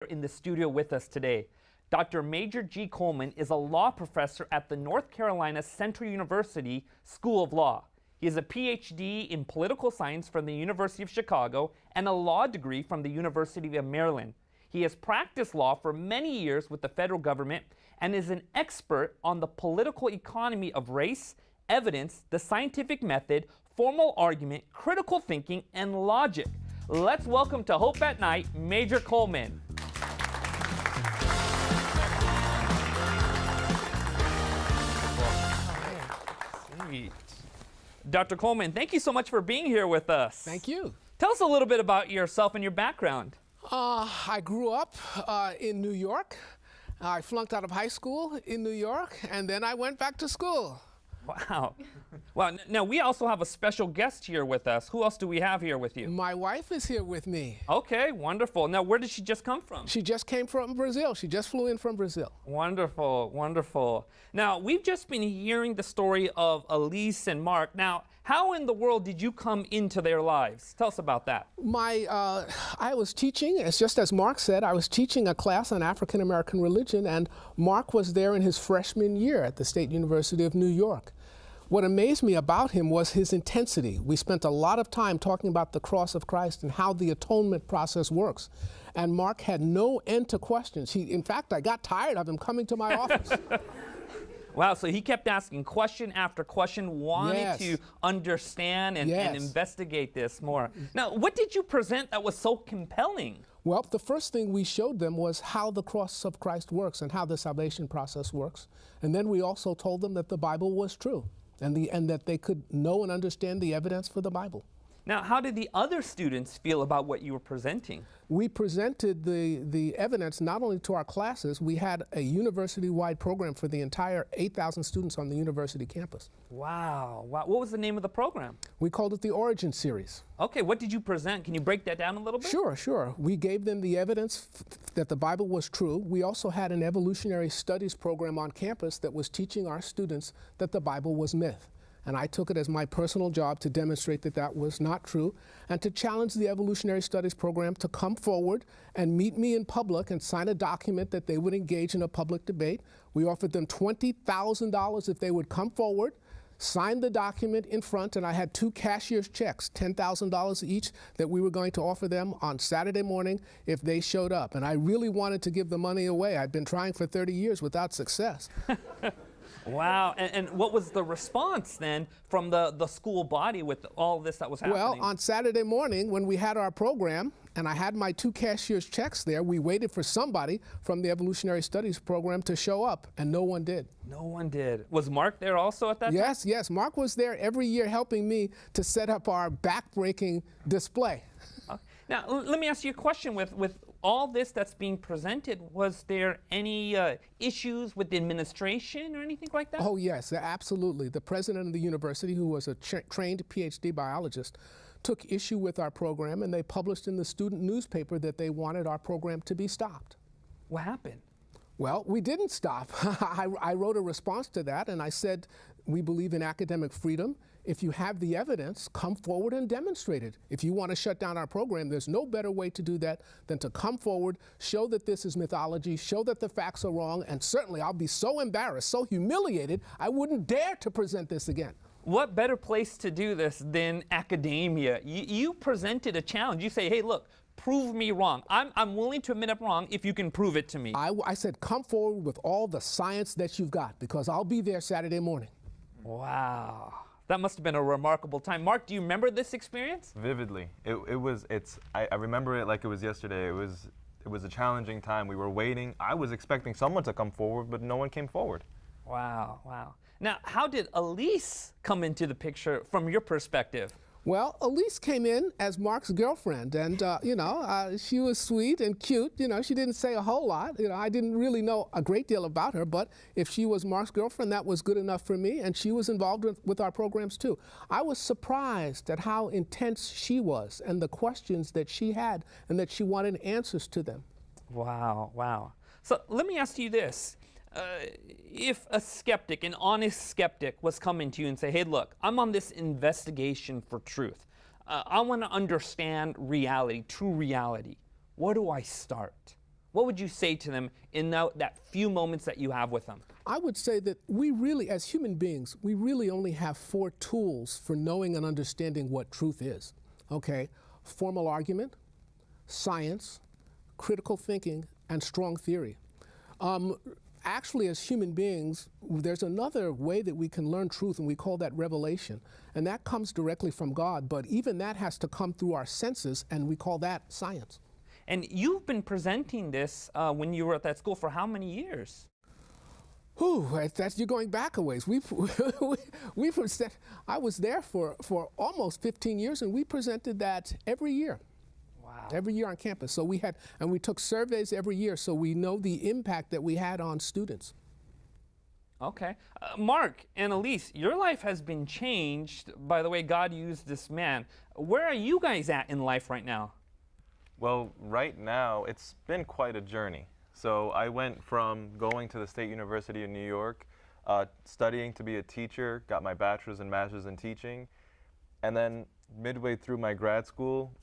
In the studio with us today. Dr. Major G. Coleman is a law professor at the North Carolina Central University School of Law. He has a PhD in political science from the University of Chicago and a law degree from the University of Maryland. He has practiced law for many years with the federal government and is an expert on the political economy of race, evidence, the scientific method, formal argument, critical thinking, and logic. Let's welcome to Hope at Night, Major Coleman. Dr. Coleman, thank you so much for being here with us. Thank you. Tell us a little bit about yourself and your background. I grew up in New York. I flunked out of high school in New York, and then I went back to school. Wow. Well, now we also have a special guest here with us. Who else do we have here with you? My wife is here with me. Okay, wonderful. Now, where did she just come from? She just came from Brazil. She just flew in from Brazil. Wonderful, wonderful. Now, we've just been hearing the story of Elise and Mark. Now, how in the world did you come into their lives? Tell us about that. I was teaching, it's just as Mark said, I was teaching a class on African American religion, and Mark was there in his freshman year at the State University of New York. What amazed me about him was his intensity. We spent a lot of time talking about the cross of Christ and how the atonement process works. And Mark had no end to questions. In fact, I got tired of him coming to my office. Wow, so he kept asking question after question, wanting to understand and investigate this more. Now, what did you present that was so compelling? Well, the first thing we showed them was how the cross of Christ works and how the salvation process works. And then we also told them that the Bible was true and that they could know and understand the evidence for the Bible. Now, how did the other students feel about what you were presenting? We presented the evidence not only to our classes, we had a university-wide program for the entire 8,000 students on the university campus. Wow. Wow. What was the name of the program? We called it the Origin Series. Okay, what did you present? Can you break that down a little bit? Sure. We gave them the evidence that the Bible was true. We also had an evolutionary studies program on campus that was teaching our students that the Bible was myth. And I took it as my personal job to demonstrate that that was not true and to challenge the evolutionary studies program to come forward and meet me in public and sign a document that they would engage in a public debate. We offered them $20,000 if they would come forward, sign the document in front, and I had two cashier's checks, $10,000 each, that we were going to offer them on Saturday morning if they showed up. And I really wanted to give the money away. I'd been trying for 30 years without success. Wow, and what was the response then from the school body with all this that was happening? Well, on Saturday morning when we had our program, and I had my two cashier's checks there, we waited for somebody from the Evolutionary Studies program to show up, and no one did. No one did. Was Mark there also at that time? Yes, Mark was there every year helping me to set up our back-breaking display. Now, let me ask you a question. With all this that's being presented, was there any issues with the administration or anything like that? Oh, yes, absolutely. The president of the university, who was a trained PhD biologist, took issue with our program, and they published in the student newspaper that they wanted our program to be stopped. What happened? Well, we didn't stop. I wrote a response to that, and I said, we believe in academic freedom. If you have the evidence, come forward and demonstrate it. If you want to shut down our program, there's no better way to do that than to come forward, show that this is mythology, show that the facts are wrong, and certainly I'll be so embarrassed, so humiliated, I wouldn't dare to present this again. What better place to do this than academia? You presented a challenge. You say, hey, look, prove me wrong. I'm willing to admit I'm wrong if you can prove it to me. I said, come forward with all the science that you've got, because I'll be there Saturday morning. Wow. That must have been a remarkable time. Mark, do you remember this experience? Vividly. I remember it like it was yesterday. It was a challenging time. We were waiting. I was expecting someone to come forward, but no one came forward. Wow. Now, how did Elise come into the picture from your perspective? Well, Elise came in as Mark's girlfriend, and she was sweet and cute. She didn't say a whole lot. I didn't really know a great deal about her, but if she was Mark's girlfriend, that was good enough for me, and she was involved with our programs too. I was surprised at how intense she was and the questions that she had and that she wanted answers to them. Wow. So let me ask you this. If a skeptic, an honest skeptic, was coming to you and say, hey, look, I'm on this investigation for truth. I want to understand reality, true reality. Where do I start? what would you say to them in that few moments that you have with them? I would say that we really, as human beings, we really only have 4 tools for knowing and understanding what truth is. Okay? Formal argument, science, critical thinking, and strong theory. Actually, as human beings, there's another way that we can learn truth, and we call that revelation. And that comes directly from God, but even that has to come through our senses, and we call that science. And you've been presenting this when you were at that school for how many years? You're going back a ways. I was there for almost 15 years, and we presented that every year. Wow. Every year on campus. So we took surveys every year, so we know the impact that we had on students. Okay. Mark and Elise, your life has been changed by the way God used this man. Where are you guys at in life right now? Well, right now, it's been quite a journey. So I went from going to the State University of New York, studying to be a teacher, got my bachelor's and master's in teaching, and then midway through my grad school,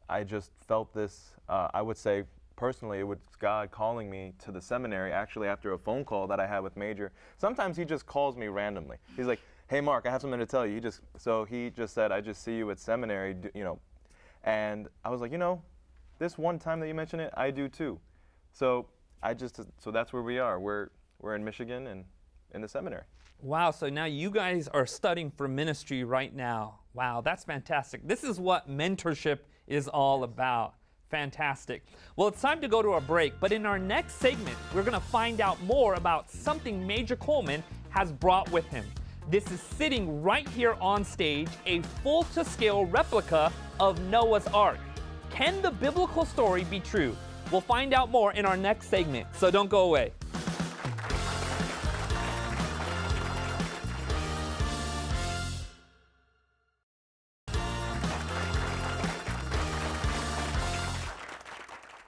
I just felt this, I would say personally, it was God calling me to the seminary, actually after a phone call that I had with Major. Sometimes he just calls me randomly. He's like, hey Mark, I have something to tell you. So he just said, I just see you at seminary, and I was like, this one time that you mentioned it, I do too. So that's where we are. We're in Michigan and in the seminary. Wow, so now you guys are studying for ministry right now. Wow, that's fantastic. This is what mentorship is all about. Fantastic. Well, it's time to go to a break, but in our next segment, we're going to find out more about something Major Coleman has brought with him. This is sitting right here on stage, a full-to-scale replica of Noah's Ark. Can the biblical story be true? We'll find out more in our next segment, so don't go away.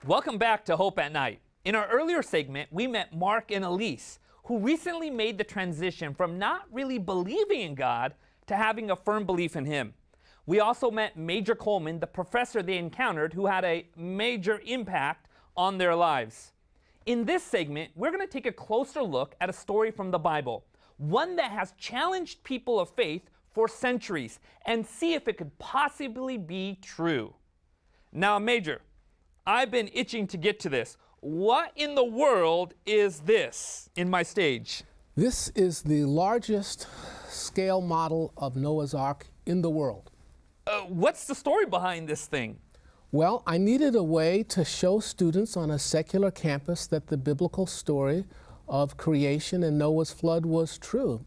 Welcome back to Hope at Night. In our earlier segment, we met Mark and Elise, who recently made the transition from not really believing in God to having a firm belief in Him. We also met Major Coleman, the professor they encountered, who had a major impact on their lives. In this segment, we're going to take a closer look at a story from the Bible, one that has challenged people of faith for centuries, and see if it could possibly be true. Now, Major, I've been itching to get to this. What in the world is this in my stage? This is the largest scale model of Noah's Ark in the world. What's the story behind this thing? Well, I needed a way to show students on a secular campus that the biblical story of creation and Noah's flood was true.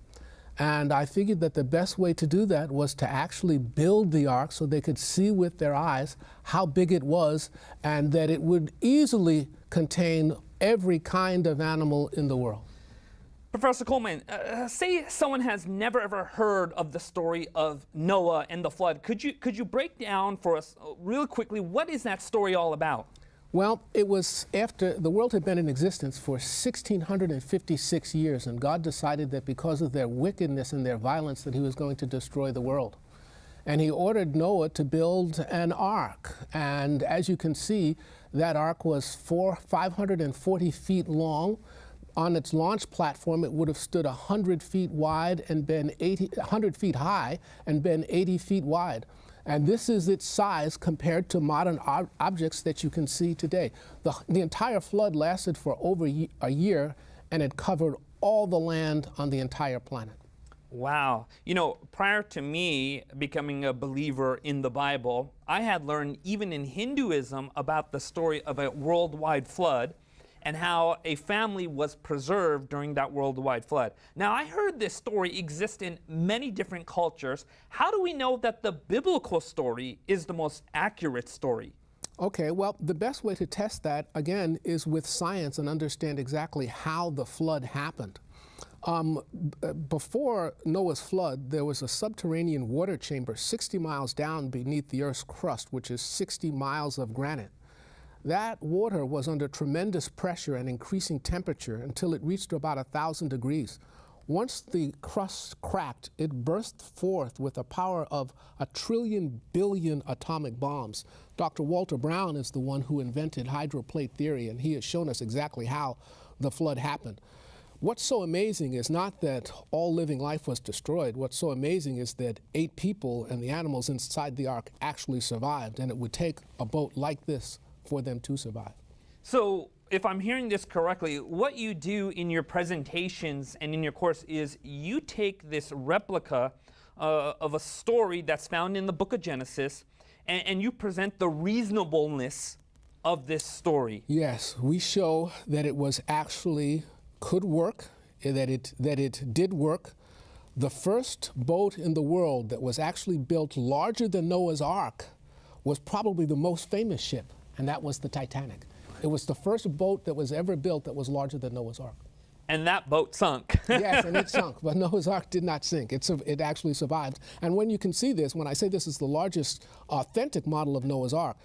And I figured that the best way to do that was to actually build the ark so they could see with their eyes how big it was and that it would easily contain every kind of animal in the world. Professor Coleman, say someone has never ever heard of the story of Noah and the flood. Could you break down for us real quickly, what is that story all about? Well, it was after the world had been in existence for 1,656 years, and God decided that because of their wickedness and their violence that He was going to destroy the world. And He ordered Noah to build an ark. And as you can see, that ark was 540 feet long. On its launch platform, it would have stood 100 feet wide and been 100 feet high and been 80 feet wide. And this is its size compared to modern objects that you can see today. The entire flood lasted for over a year, and it covered all the land on the entire planet. Wow. Prior to me becoming a believer in the Bible, I had learned even in Hinduism about the story of a worldwide flood and how a family was preserved during that worldwide flood. Now, I heard this story exists in many different cultures. How do we know that the biblical story is the most accurate story? Okay, well, the best way to test that, again, is with science and understand exactly how the flood happened. Before Noah's flood, there was a subterranean water chamber 60 miles down beneath the Earth's crust, which is 60 miles of granite. That water was under tremendous pressure and increasing temperature until it reached about 1,000 degrees. Once the crust cracked, it burst forth with a power of 1 trillion atomic bombs. Dr. Walter Brown is the one who invented hydroplate theory, and he has shown us exactly how the flood happened. What's so amazing is not that all living life was destroyed. What's so amazing is that 8 people and the animals inside the ark actually survived, and it would take a boat like this for them to survive. So, if I'm hearing this correctly, what you do in your presentations and in your course is you take this replica of a story that's found in the book of Genesis, and you present the reasonableness of this story. Yes, we show that it was actually could work, that it did work. The first boat in the world that was actually built larger than Noah's Ark was probably the most famous ship, and that was the Titanic. It was the first boat that was ever built that was larger than Noah's Ark. And that boat sunk. Yes, and it sunk, but Noah's Ark did not sink. It actually survived. And when you can see this, when I say this is the largest authentic model of Noah's Ark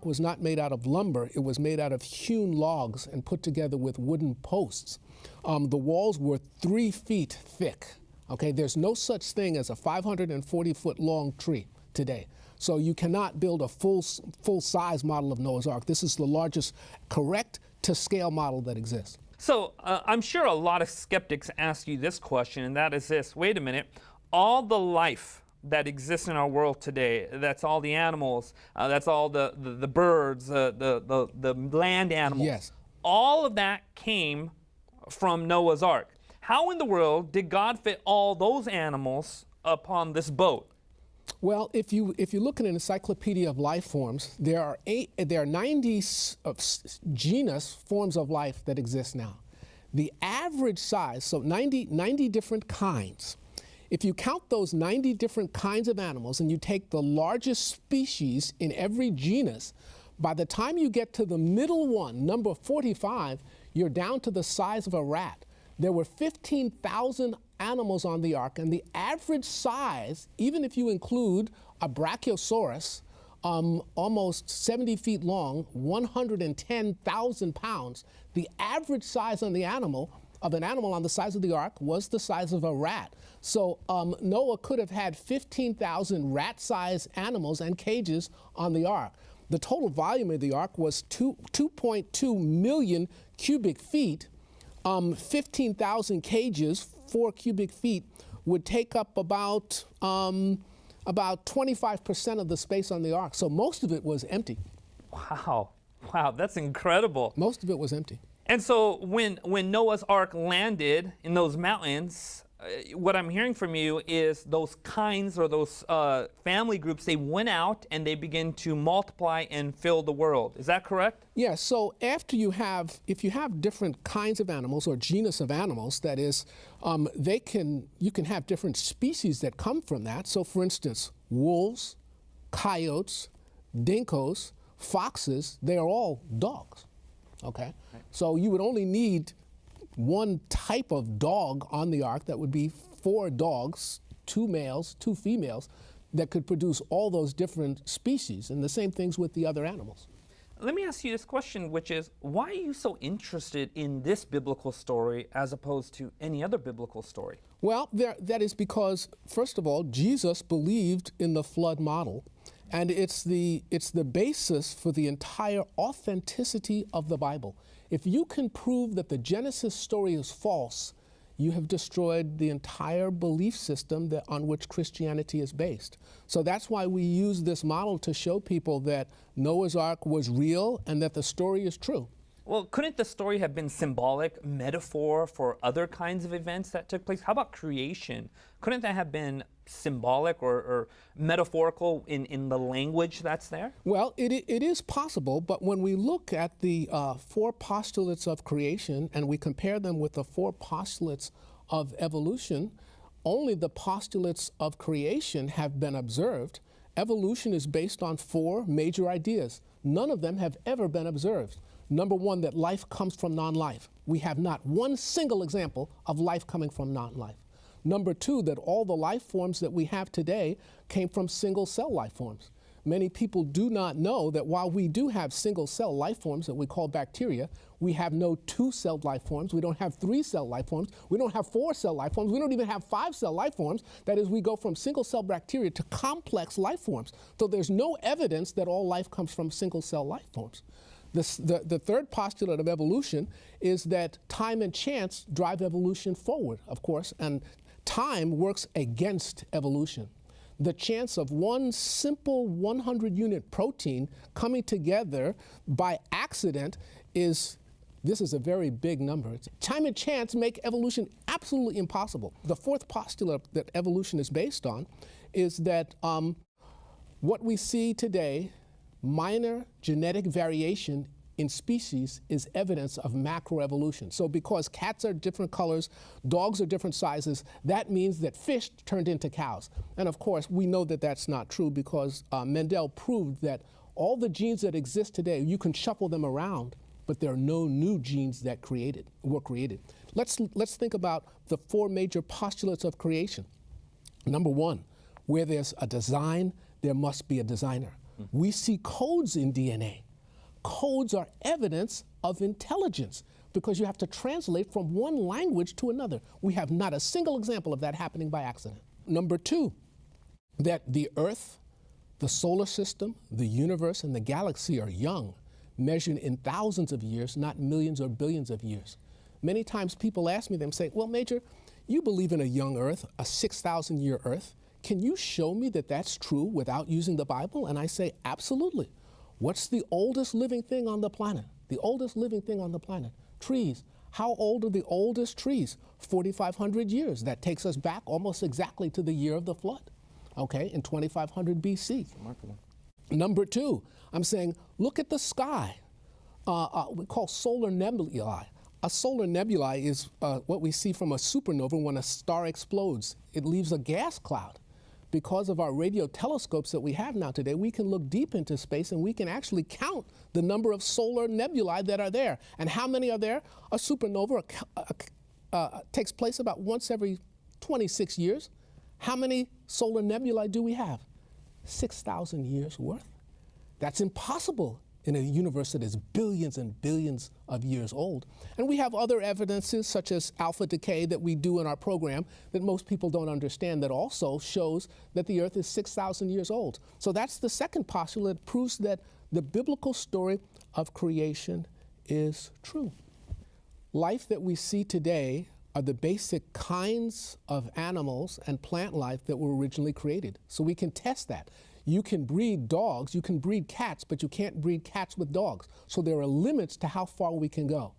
was not made out of lumber. It was made out of hewn logs and put together with wooden posts. The walls were 3 feet thick. Okay, there's no such thing as a 540-foot long tree today. So you cannot build a full-size model of Noah's Ark. This is the largest correct-to-scale model that exists. So I'm sure a lot of skeptics ask you this question, and that is this: wait a minute, all the life that exists in our world today, that's all the animals, that's all the birds, the land animals, yes, all of that came from Noah's Ark. How in the world did God fit all those animals upon this boat? Well, if you look at an encyclopedia of life forms, there are 90 genus forms of life that exist now. The average size, so 90 different kinds. If you count those 90 different kinds of animals and you take the largest species in every genus, by the time you get to the middle one, number 45, you're down to the size of a rat. There were 15,000 animals on the ark, and the average size, even if you include a brachiosaurus, almost 70 feet long, 110,000 pounds, the average size on the animal, of an animal on the size of the ark, was the size of a rat. So Noah could have had 15,000 rat-sized animals and cages on the ark. The total volume of the ark was 2.2 million cubic feet. 15,000 cages, 4 cubic feet, would take up about 25% of the space on the ark. So most of it was empty. Wow, that's incredible. Most of it was empty. And so when Noah's Ark landed in those mountains, what I'm hearing from you is those kinds or those family groups, they went out and they began to multiply and fill the world. Is that correct? Yes, so if you have different kinds of animals or genus of animals, that is, you can have different species that come from that. So for instance, wolves, coyotes, dinkos, foxes, they are all dogs, okay? Right. So you would only need one type of dog on the ark. That would be 4 dogs, 2 males, 2 females, that could produce all those different species, and the same things with the other animals. Let me ask you this question, which is, why are you so interested in this biblical story as opposed to any other biblical story? Well, that is because, first of all, Jesus believed in the flood model, and it's the basis for the entire authenticity of the Bible. If you can prove that the Genesis story is false, you have destroyed the entire belief system on which Christianity is based. So that's why we use this model to show people that Noah's Ark was real and that the story is true. Well, couldn't the story have been symbolic, metaphor for other kinds of events that took place? How about creation? Couldn't that have been symbolic or metaphorical in the language that's there? Well, it is possible, but when we look at the 4 postulates of creation and we compare them with the 4 postulates of evolution, only the postulates of creation have been observed. Evolution is based on 4 major ideas. None of them have ever been observed. Number 1, that life comes from non-life. We have not one single example of life coming from non-life. Number 2, that all the life forms that we have today came from single-cell life forms. many people do not know that while we do have single-cell life forms that we call bacteria, we have no two-celled life forms. We don't have three-cell life forms. We don't have four-cell life forms. We don't even have five-cell life forms. That is, we go from single-cell bacteria to complex life forms. So there's no evidence that all life comes from single-cell life forms. The third postulate of evolution is that time and chance drive evolution forward, of course, and time works against evolution. The chance of one simple 100-unit protein coming together by accident this is a very big number. Time and chance make evolution absolutely impossible. The fourth postulate that evolution is based on is that what we see today, minor genetic variation in species, is evidence of macroevolution. So because cats are different colors, dogs are different sizes, that means that fish turned into cows. And of course, we know that that's not true because Mendel proved that all the genes that exist today, you can shuffle them around, but there are no new genes that were created. Let's think about the four major postulates of creation. Number one, where there's a design, there must be a designer. We see codes in DNA. Codes are evidence of intelligence because you have to translate from one language to another. We have not a single example of that happening by accident. Number two, that the Earth, the solar system, the universe, and the galaxy are young, measured in thousands of years, not millions or billions of years. Many times people ask me, they say, well, Major, you believe in a young Earth, a 6,000-year Earth. Can you show me that that's true without using the Bible? And I say, absolutely. What's the oldest living thing on the planet? The oldest living thing on the planet? Trees. How old are the oldest trees? 4,500 years. That takes us back almost exactly to the year of the flood, okay, in 2500 BC. Remarkable. Number two, I'm saying, look at the sky. We call solar nebulae. A solar nebulae is what we see from a supernova when a star explodes. It leaves a gas cloud. Because of our radio telescopes that we have now today, we can look deep into space and we can actually count the number of solar nebulae that are there. And how many are there? A supernova takes place about once every 26 years. How many solar nebulae do we have? 6,000 years worth. That's impossible in a universe that is billions and billions of years old. And we have other evidences such as alpha decay that we do in our program that most people don't understand that also shows that the Earth is 6,000 years old. So that's the second postulate that proves that the biblical story of creation is true. Life that we see today are the basic kinds of animals and plant life that were originally created. So we can test that. You can breed dogs, you can breed cats, but you can't breed cats with dogs. So there are limits to how far we can go.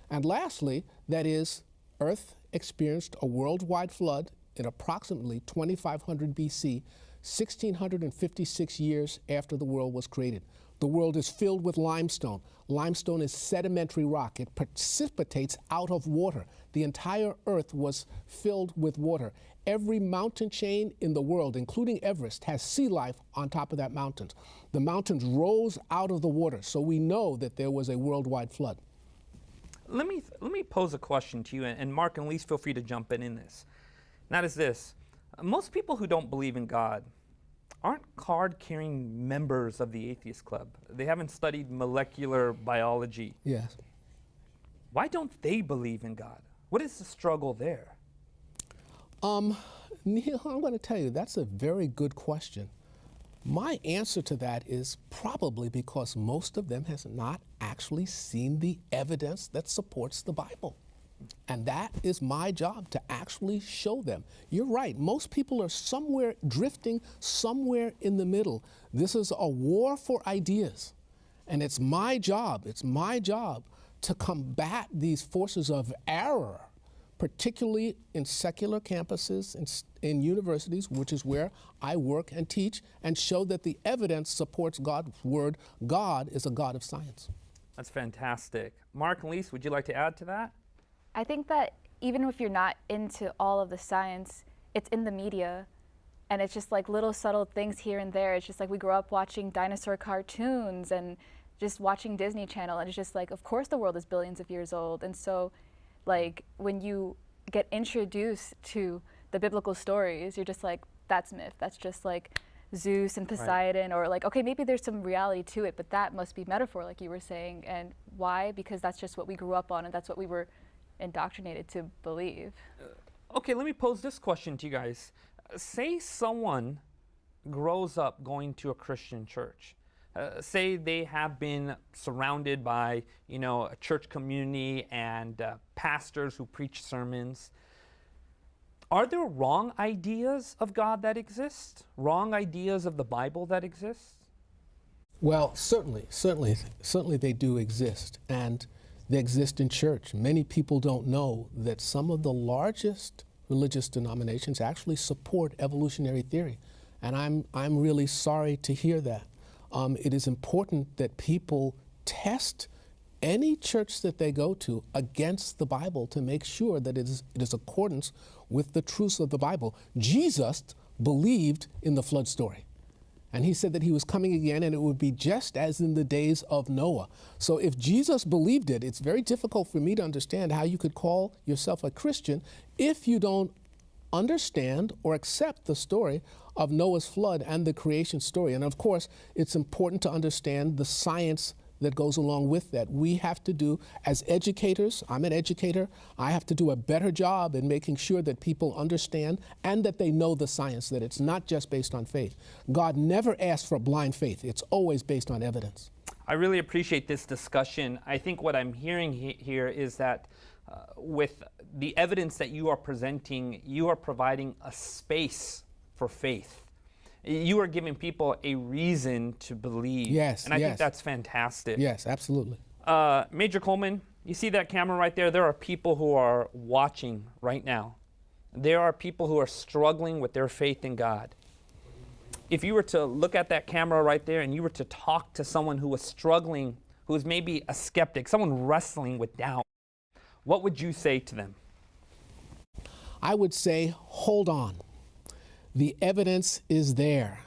And lastly, that is, Earth experienced a worldwide flood in approximately 2500 BC, 1656 years after the world was created. The world is filled with limestone. Limestone is sedimentary rock. It precipitates out of water. The entire Earth was filled with water. Every mountain chain in the world, including Everest, has sea life on top of that mountain. The mountains rose out of the water, so we know that there was a worldwide flood. Let me pose a question to you, and Mark and Lise, feel free to jump in this. And that is this. Most people who don't believe in God aren't card-carrying members of the Atheist Club. They haven't studied molecular biology. Yes. Why don't they believe in God? What is the struggle there? Neil, I'm going to tell you, that's a very good question. My answer to that is probably because most of them has not actually seen the evidence that supports the Bible. And that is my job, to actually show them. You're right, most people are somewhere drifting, somewhere in the middle. This is a war for ideas. And it's my job to combat these forces of error, particularly in secular campuses, in universities, which is where I work and teach, and show that the evidence supports God's word. God is a God of science. That's fantastic. Mark and Lise, would you like to add to that? I think that even if you're not into all of the science, it's in the media. And it's just like little subtle things here and there. It's just like we grew up watching dinosaur cartoons and just watching Disney Channel. And it's just like, of course the world is billions of years old. And so like when you get introduced to the biblical stories, you're just like, that's myth. That's just like Zeus and Poseidon, or like, okay, maybe there's some reality to it, but that must be metaphor, like you were saying. And why? Because that's just what we grew up on, and that's what we were indoctrinated to believe. Okay, let me pose this question to you guys. Say someone grows up going to a Christian church. Say they have been surrounded by, a church community and pastors who preach sermons. Are there wrong ideas of God that exist? Wrong ideas of the Bible that exist? Well, certainly they do exist, and they exist in church. Many people don't know that some of the largest religious denominations actually support evolutionary theory, and I'm really sorry to hear that. It is important that people test any church that they go to against the Bible to make sure that it is accordance with the truths of the Bible. Jesus believed in the flood story, and he said that he was coming again and it would be just as in the days of Noah. So if Jesus believed it, it's very difficult for me to understand how you could call yourself a Christian if you don't understand or accept the story of Noah's flood and the creation story. And of course, it's important to understand the science that goes along with that. We have to do, as educators, I'm an educator, I have to do a better job in making sure that people understand and that they know the science, that it's not just based on faith. God never asked for blind faith. It's always based on evidence. I really appreciate this discussion. I think what I'm hearing here is that with the evidence that you are presenting, you are providing a space for faith. You are giving people a reason to believe. Yes, and I think that's fantastic. Yes, absolutely. Major Coleman, you see that camera right there? There are people who are watching right now. There are people who are struggling with their faith in God. If you were to look at that camera right there and you were to talk to someone who was struggling, who is maybe a skeptic, someone wrestling with doubt, what would you say to them? I would say, hold on. The evidence is there.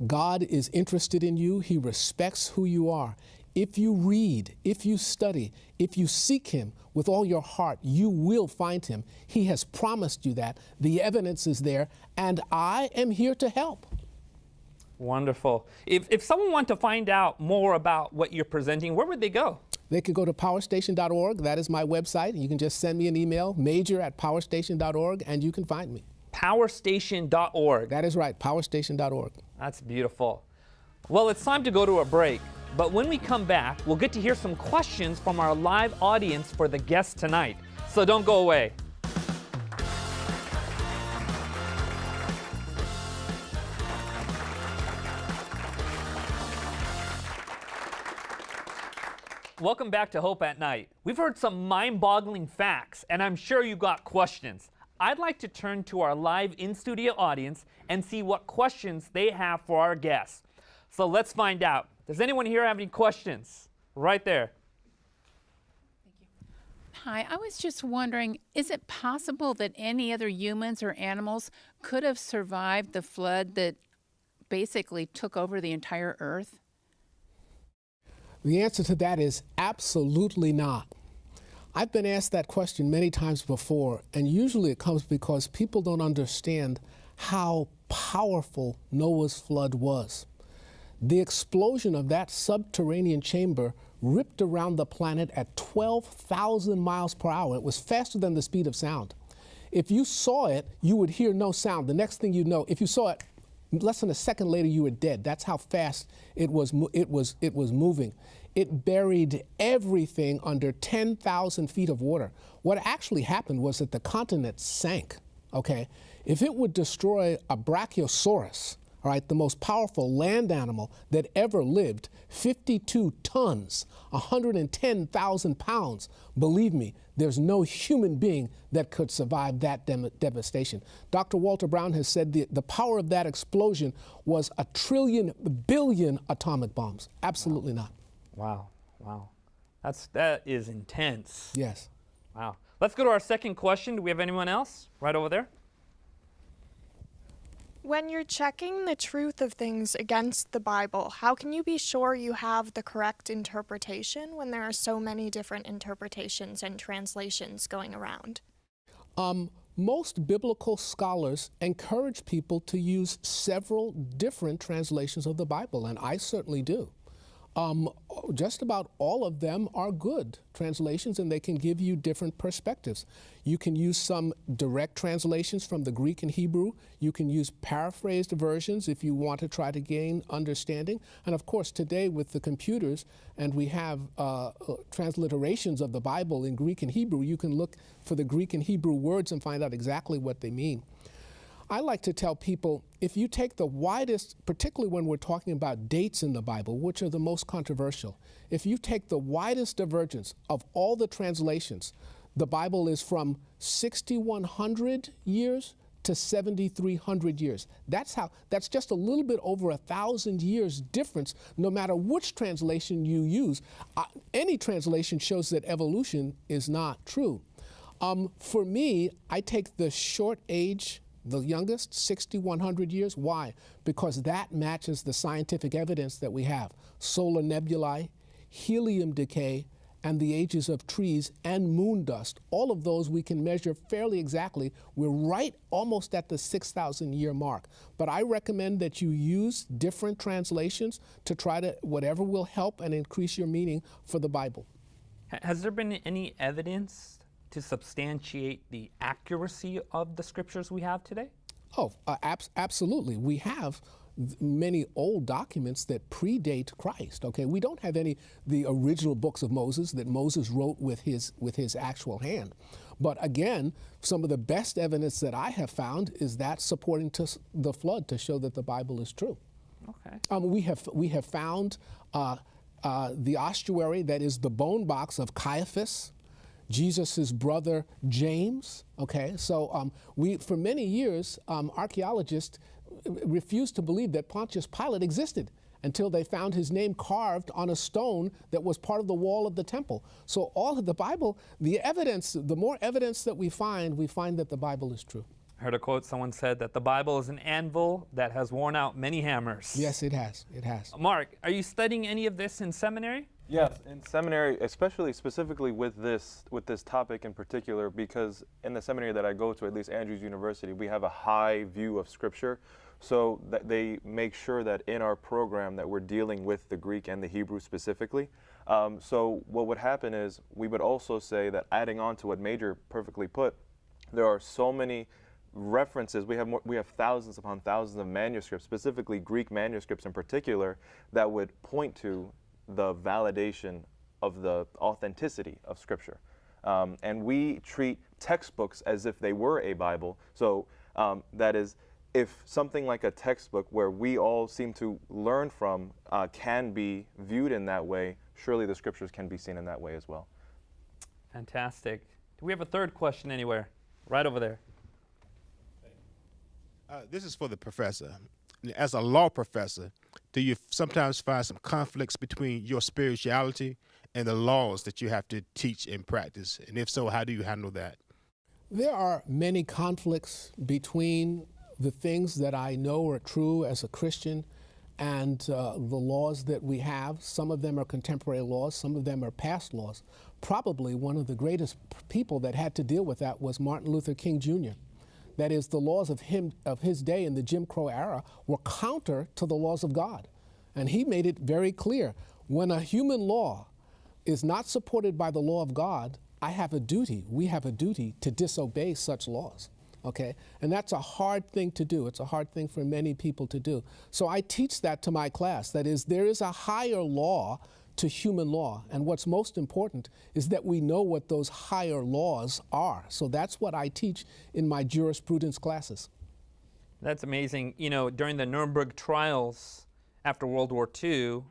God is interested in you. He respects who you are. If you read, if you study, if you seek him with all your heart, you will find him. He has promised you that. The evidence is there, and I am here to help. Wonderful. If someone wanted to find out more about what you're presenting, where would they go? They could go to powerstation.org. That is my website. You can just send me an email, major@powerstation.org, and you can find me. Powerstation.org. That is right, powerstation.org. That's beautiful. Well, it's time to go to a break. But when we come back, we'll get to hear some questions from our live audience for the guest tonight. So don't go away. Welcome back to Hope at Night. We've heard some mind-boggling facts, and I'm sure you got questions. I'd like to turn to our live in-studio audience and see what questions they have for our guests. So let's find out. Does anyone here have any questions? Right there. Hi, I was just wondering, is it possible that any other humans or animals could have survived the flood that basically took over the entire earth? The answer to that is absolutely not. I've been asked that question many times before, and usually it comes because people don't understand how powerful Noah's flood was. The explosion of that subterranean chamber ripped around the planet at 12,000 miles per hour. It was faster than the speed of sound. If you saw it, you would hear no sound. The next thing you know, if you saw it, less than a second later, you were dead. That's how fast it was moving. It buried everything under 10,000 feet of water. What actually happened was that the continent sank, okay? If it would destroy a brachiosaurus, all right, the most powerful land animal that ever lived, 52 tons, 110,000 pounds, believe me, there's no human being that could survive that devastation. Dr. Walter Brown has said the power of that explosion was 1 trillion billion atomic bombs. Absolutely not. Wow, wow. That is intense. Yes. Wow. Let's go to our second question. Do we have anyone else? Right over there. When you're checking the truth of things against the Bible, how can you be sure you have the correct interpretation when there are so many different interpretations and translations going around? Most biblical scholars encourage people to use several different translations of the Bible, and I certainly do. Just about all of them are good translations, and they can give you different perspectives. You can use some direct translations from the Greek and Hebrew. You can use paraphrased versions if you want to try to gain understanding. And of course, today with the computers, and we have transliterations of the Bible in Greek and Hebrew, you can look for the Greek and Hebrew words and find out exactly what they mean. I like to tell people, if you take the widest, particularly when we're talking about dates in the Bible, which are the most controversial, if you take the widest divergence of all the translations, the Bible is from 6,100 years to 7,300 years. That's just a little bit over 1,000 years difference, no matter which translation you use. Any translation shows that evolution is not true. For me, I take the short age, the youngest, 6,100 years. Why? Because that matches the scientific evidence that we have. Solar nebulae, helium decay, and the ages of trees and moon dust. All of those we can measure fairly exactly. We're right almost at the 6,000 year mark. But I recommend that you use different translations to try to, whatever will help and increase your meaning for the Bible. Has there been any evidence to substantiate the accuracy of the scriptures we have today? Oh, absolutely. We have many old documents that predate Christ. Okay, we don't have the original books of Moses that Moses wrote with his actual hand. But again, some of the best evidence that I have found is that supporting the flood to show that the Bible is true. Okay. We have found the ossuary, that is the bone box of Caiaphas, Jesus' brother James. Okay, so for many years, archaeologists refused to believe that Pontius Pilate existed until they found his name carved on a stone that was part of the wall of the temple. So all of the Bible, the evidence, the more evidence that we find that the Bible is true. I heard a quote, someone said that the Bible is an anvil that has worn out many hammers. Yes, it has. It has. Mark, are you studying any of this in seminary? Yes, in seminary, specifically with this topic in particular, because in the seminary that I go to, at least Andrews University, we have a high view of Scripture, so that they make sure that in our program that we're dealing with the Greek and the Hebrew specifically. So what would happen is we would also say that, adding on to what Major perfectly put, there are so many references. We have thousands upon thousands of manuscripts, specifically Greek manuscripts in particular, that would point to the validation of the authenticity of Scripture. And we treat textbooks as if they were a Bible. So that is, if something like a textbook where we all seem to learn from can be viewed in that way, surely the Scriptures can be seen in that way as well. Fantastic. Do we have a third question anywhere? Right over there. This is for the professor. As a law professor, do you sometimes find some conflicts between your spirituality and the laws that you have to teach and practice? And if so, how do you handle that? There are many conflicts between the things that I know are true as a Christian and the laws that we have. Some of them are contemporary laws, some of them are past laws. Probably one of the greatest people that had to deal with that was Martin Luther King Jr. That is, the laws of his day in the Jim Crow era were counter to the laws of God. And he made it very clear, when a human law is not supported by the law of God, we have a duty to disobey such laws, okay? And that's a hard thing to do. It's a hard thing for many people to do. So I teach that to my class. That is, there is a higher law to human law. And what's most important is that we know what those higher laws are. So that's what I teach in my jurisprudence classes. That's amazing. You know, during the Nuremberg trials after World War II,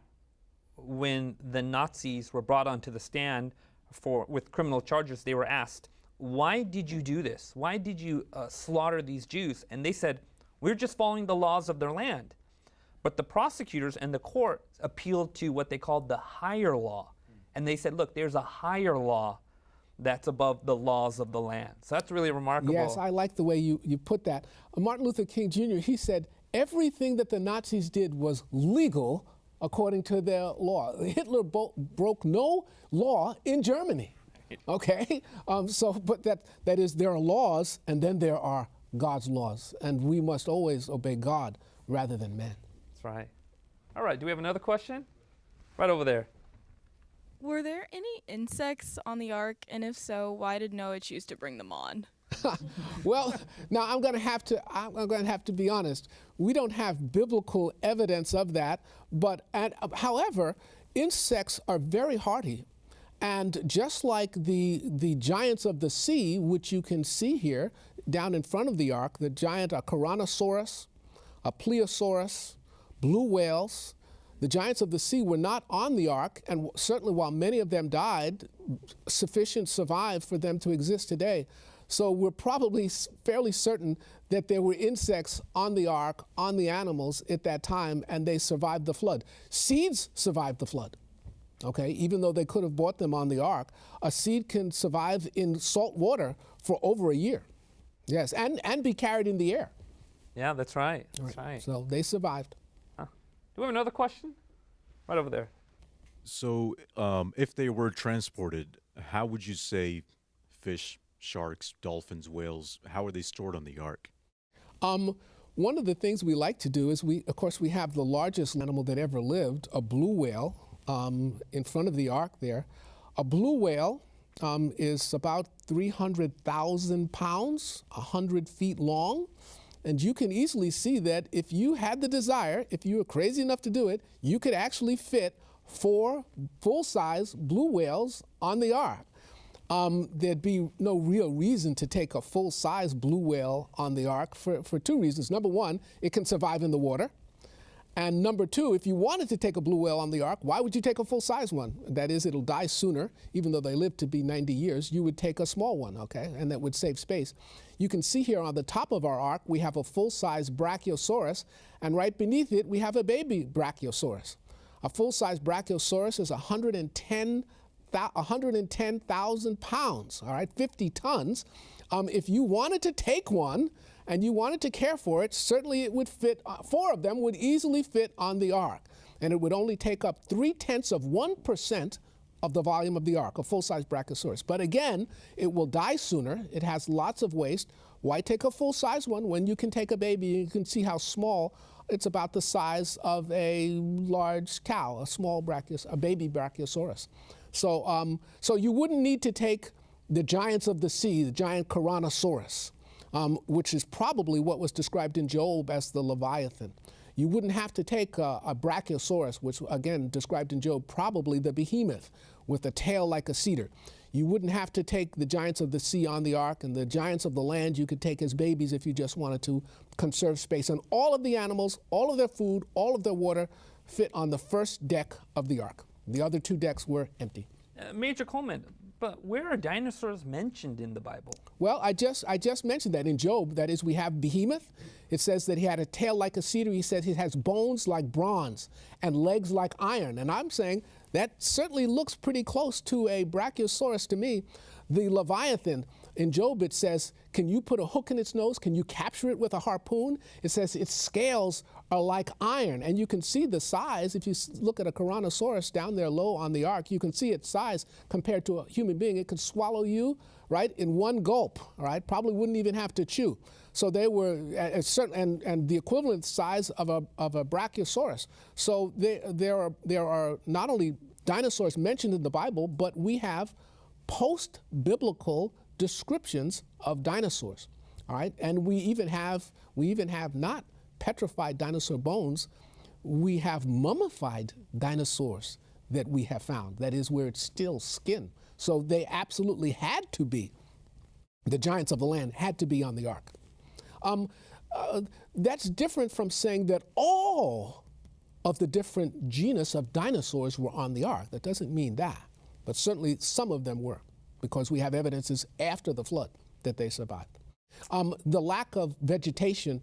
when the Nazis were brought onto the stand with criminal charges, they were asked, why did you do this? Why did you slaughter these Jews? And they said, we're just following the laws of their land. But the prosecutors and the court appealed to what they called the higher law. And they said, look, there's a higher law that's above the laws of the land. So that's really remarkable. Yes, I like the way you put that. Martin Luther King Jr., he said, everything that the Nazis did was legal according to their law. Hitler broke no law in Germany. Okay, but that is, there are laws, and then there are God's laws, and we must always obey God rather than man. That's right. All right, do we have another question? Right over there. Were there any insects on the ark, and if so, why did Noah choose to bring them on? Well, now I'm going to have to be honest. We don't have biblical evidence of that, but however, insects are very hardy. And just like the giants of the sea, which you can see here down in front of the ark, the giant Caranosaurus, a Plesiosaurus, blue whales, the giants of the sea were not on the ark, and certainly while many of them died, sufficient survived for them to exist today. So we're probably fairly certain that there were insects on the ark, on the animals at that time, and they survived the flood. Seeds survived the flood. Okay, even though they could have bought them on the ark, a seed can survive in salt water for over a year. Yes, and be carried in the air. Yeah, that's right. That's right. So they survived. Do we have another question? Right over there. So if they were transported, how would you say fish, sharks, dolphins, whales, how are they stored on the ark? One of the things we like to do is of course, we have the largest animal that ever lived, a blue whale, in front of the ark there. A blue whale is about 300,000 pounds, 100 feet long. And you can easily see that if you had the desire, if you were crazy enough to do it, you could actually fit 4 full-size blue whales on the ark. There'd be no real reason to take a full-size blue whale on the ark for 2 reasons. Number one, it can survive in the water. And number two, if you wanted to take a blue whale on the ark, why would you take a full-size one? That is, it'll die sooner. Even though they live to be 90 years, you would take a small one, okay? And that would save space. You can see here on the top of our ark, we have a full-size Brachiosaurus, and right beneath it, we have a baby Brachiosaurus. A full-size Brachiosaurus is 110,000 pounds, all right, 50 tons. If you wanted to take one and you wanted to care for it, certainly it would fit, 4 of them would easily fit on the ark. And it would only take up 0.3% of the volume of the ark, a full-size Brachiosaurus. But again, it will die sooner. It has lots of waste. Why take a full-size one when you can take a baby? You can see how small. It's about the size of a large cow, a baby Brachiosaurus. So you wouldn't need to take the giants of the sea, the giant Caranosaurus, which is probably what was described in Job as the Leviathan. You wouldn't have to take a Brachiosaurus, which again described in Job, probably the behemoth with a tail like a cedar. You wouldn't have to take the giants of the sea on the ark, and the giants of the land you could take as babies if you just wanted to conserve space. And all of the animals, all of their food, all of their water fit on the first deck of the ark. The other 2 decks were empty. Major Coleman, but where are dinosaurs mentioned in the Bible? Well, I just mentioned that in Job. That is, we have behemoth. It says that he had a tail like a cedar. He says he has bones like bronze and legs like iron. And I'm saying that certainly looks pretty close to a Brachiosaurus to me. The Leviathan, in Job it says, can you put a hook in its nose? Can you capture it with a harpoon? It says its scales are like iron. And you can see the size. If you look at a Caranosaurus down there low on the ark, you can see its size compared to a human being. It could swallow you, right, in one gulp, all right? Probably wouldn't even have to chew. So they were a certain, and the equivalent size of a Brachiosaurus. So there are not only dinosaurs mentioned in the Bible, but we have post-biblical descriptions of dinosaurs, all right? And we even have not petrified dinosaur bones, we have mummified dinosaurs that we have found. That is, where it's still skin. So they absolutely had to be, the giants of the land had to be on the ark. That's different from saying that all of the different genus of dinosaurs were on the ark. That doesn't mean that, but certainly some of them were, because we have evidences after the flood that they survived. The lack of vegetation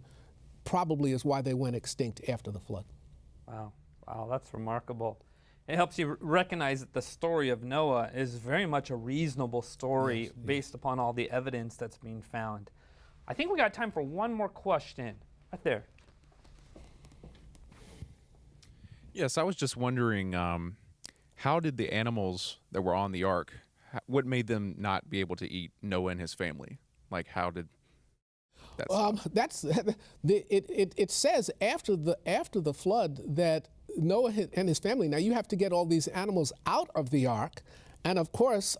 probably is why they went extinct after the flood. Wow, that's remarkable. It helps you recognize that the story of Noah is very much a reasonable story based upon all the evidence that's being found. I think we got time for one more question. Right there. Yes, I was just wondering, how did the animals that were on the ark, what made them not be able to eat Noah and his family? Like, how did that stop? It says after the flood that Noah and his family. Now you have to get all these animals out of the ark, and of course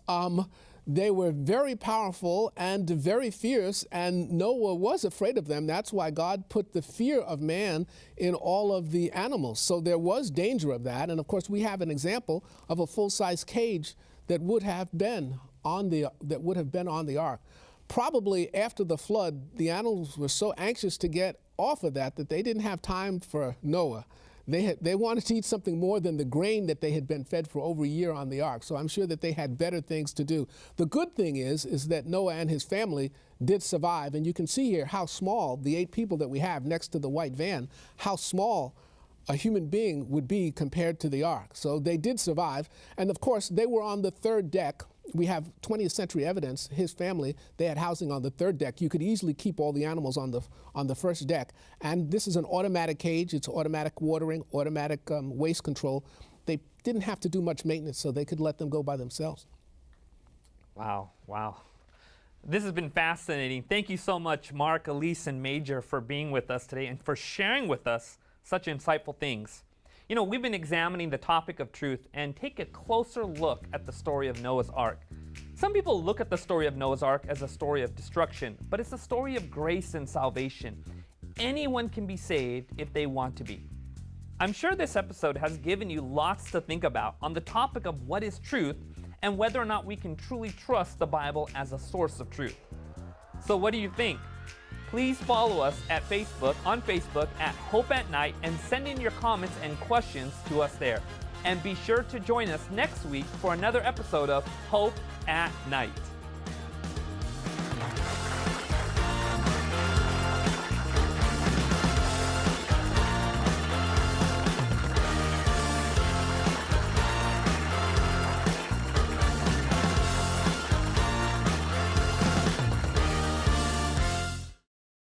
they were very powerful and very fierce, and Noah was afraid of them. That's why God put the fear of man in all of the animals. So there was danger of that, and of course we have an example of a full-size cage that would have been on the ark. Probably after the flood, the animals were so anxious to get off of that they didn't have time for Noah. They wanted to eat something more than the grain that they had been fed for over a year on the ark. So I'm sure that they had better things to do. The good thing is that Noah and his family did survive. And you can see here how small the 8 people that we have next to the white van, how small a human being would be compared to the ark. So they did survive. And of course, they were on the 3rd deck. We have 20th century evidence. His family, they had housing on the 3rd deck. You could easily keep all the animals on the 1st deck. And this is an automatic cage. It's automatic watering, automatic waste control. They didn't have to do much maintenance, so they could let them go by themselves. Wow, wow. This has been fascinating. Thank you so much, Mark, Elise, and Major, for being with us today and for sharing with us such insightful things. You know, we've been examining the topic of truth and take a closer look at the story of Noah's Ark. Some people look at the story of Noah's Ark as a story of destruction, but it's a story of grace and salvation. Anyone can be saved if they want to be. I'm sure this episode has given you lots to think about on the topic of what is truth and whether or not we can truly trust the Bible as a source of truth. So what do you think? Please follow us on Facebook at Hope at Night, and send in your comments and questions to us there. And be sure to join us next week for another episode of Hope at Night.